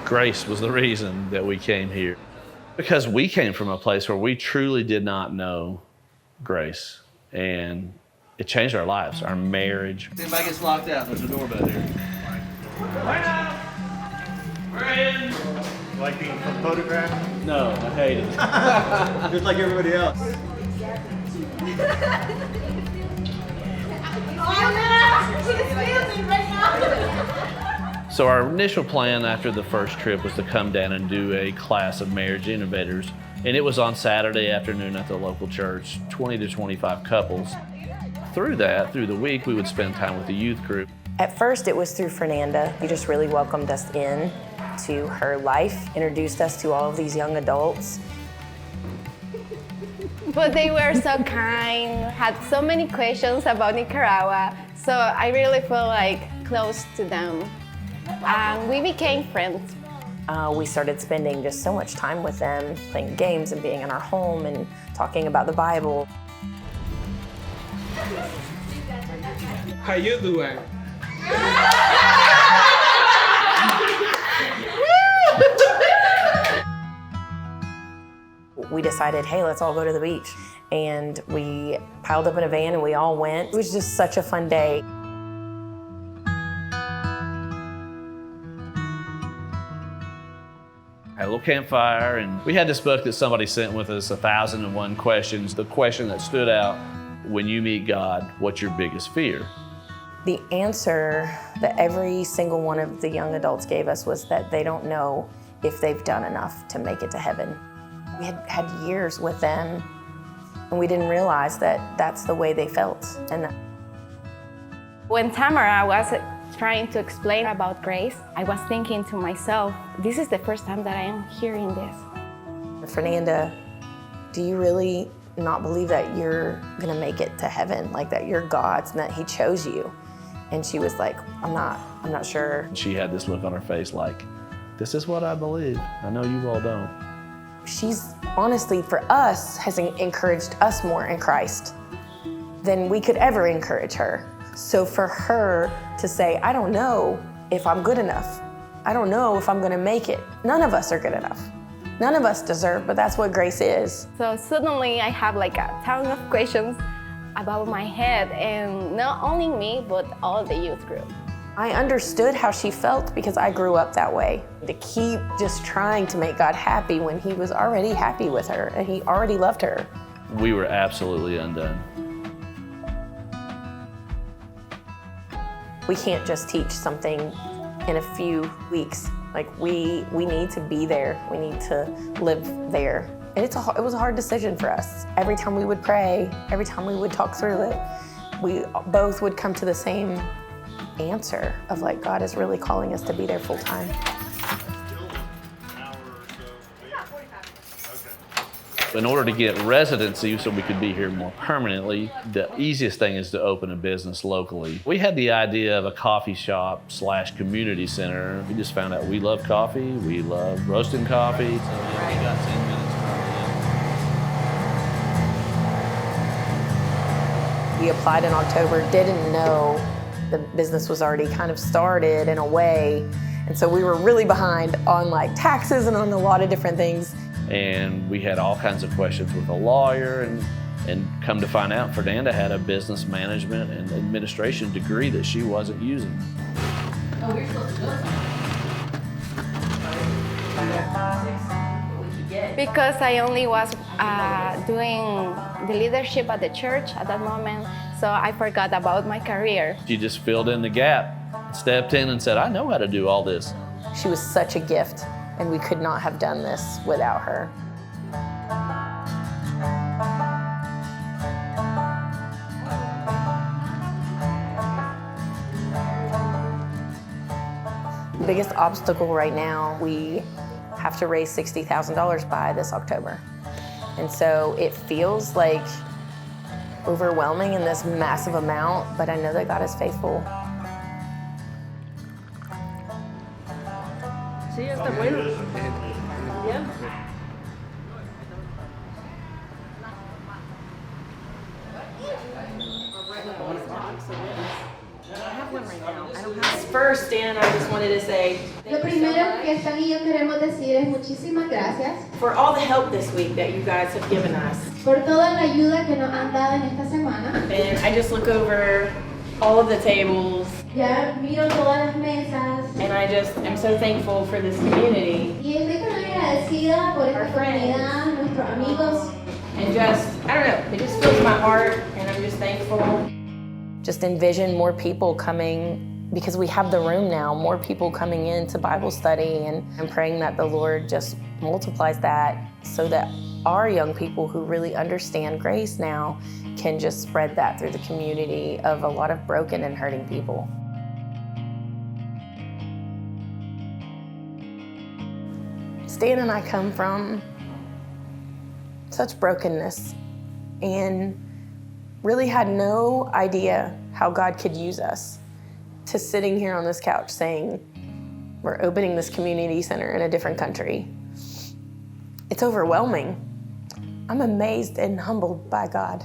Grace was the reason that we came here. Because we came from a place where we truly did not know grace. And it changed our lives, our marriage. If anybody gets locked out, there's a doorbell here. Right now, we're in. You like being photographed? No, I hate it. Just like everybody else. So our initial plan after the first trip was to come down and do a class of marriage innovators. And it was on Saturday afternoon at the local church, 20 to 25 couples. Through the week, we would spend time with the youth group. At first, it was through Fernanda. She just really welcomed us in to her life, introduced us to all of these young adults. But they were so kind, had so many questions about Nicaragua, so I really feel like close to them. And we became friends. We started spending just so much time with them, playing games and being in our home and talking about the Bible. How you doing? We decided, hey, let's all go to the beach. And we piled up in a van and we all went. It was just such a fun day. Had a little campfire, and we had this book that somebody sent with us, 1001 Questions. The question that stood out, when you meet God, what's your biggest fear? The answer that every single one of the young adults gave us was that they don't know if they've done enough to make it to heaven. We had years with them, and we didn't realize that that's the way they felt. And When Tamera was trying to explain about grace, I was thinking to myself, this is the first time that I am hearing this. Fernanda, do you really not believe that you're gonna make it to heaven, like that you're God's and that He chose you? And she was like, I'm not sure. She had this look on her face like, this is what I believe. I know you all don't. She's honestly, for us, has encouraged us more in Christ than we could ever encourage her. So for her to say, I don't know if I'm good enough. I don't know if I'm gonna make it. None of us are good enough. None of us deserve, but that's what grace is. So suddenly I have like a ton of questions about my head, and not only me, but all the youth group. I understood how she felt because I grew up that way. To keep just trying to make God happy when He was already happy with her and He already loved her. We were absolutely undone. We can't just teach something in a few weeks. Like we need to be there. We need to live there. And it was a hard decision for us. Every time we would pray, every time we would talk through it, we both would come to the same answer of like, God is really calling us to be there full time. In order to get residency so we could be here more permanently, the easiest thing is to open a business locally. We had the idea of a coffee shop / community center. We just found out we love coffee, we love roasting coffee. So we got 10 minutes probably. We applied in October, didn't know the business was already kind of started in a way. And so we were really behind on like taxes and on a lot of different things. And we had all kinds of questions with a lawyer, and come to find out, Fernanda had a business management and administration degree that she wasn't using. Oh, we're supposed to go. Because I only was doing the leadership at the church at that moment, so I forgot about my career. She just filled in the gap, stepped in and said, I know how to do all this. She was such a gift, and we could not have done this without her. The biggest obstacle right now, we have to raise $60,000 by this October. And so it feels like overwhelming in this massive amount, but I know that God is faithful. Sí, está bueno. Yeah. one right now. I don't have first, Dan, I just wanted to say Lo primero que Stan y yo queremos decir es muchísimas gracias for all the help this week that you guys have given us. por toda la ayuda que nos han dado en esta semana. And I just look over all of the tables, Ya miro todas las mesas and I just am so thankful for this community. y estoy tan agradecida por esta comunidad, nuestros amigos. And just, I don't know, it just fills my heart, and I'm just thankful. Just envision more people coming, because we have the room now, more people coming in to Bible study, and I'm praying that the Lord just multiplies that so that our young people who really understand grace now can just spread that through the community of a lot of broken and hurting people. Stan and I come from such brokenness and really had no idea how God could use us, to sitting here on this couch saying, we're opening this community center in a different country. It's overwhelming. I'm amazed and humbled by God.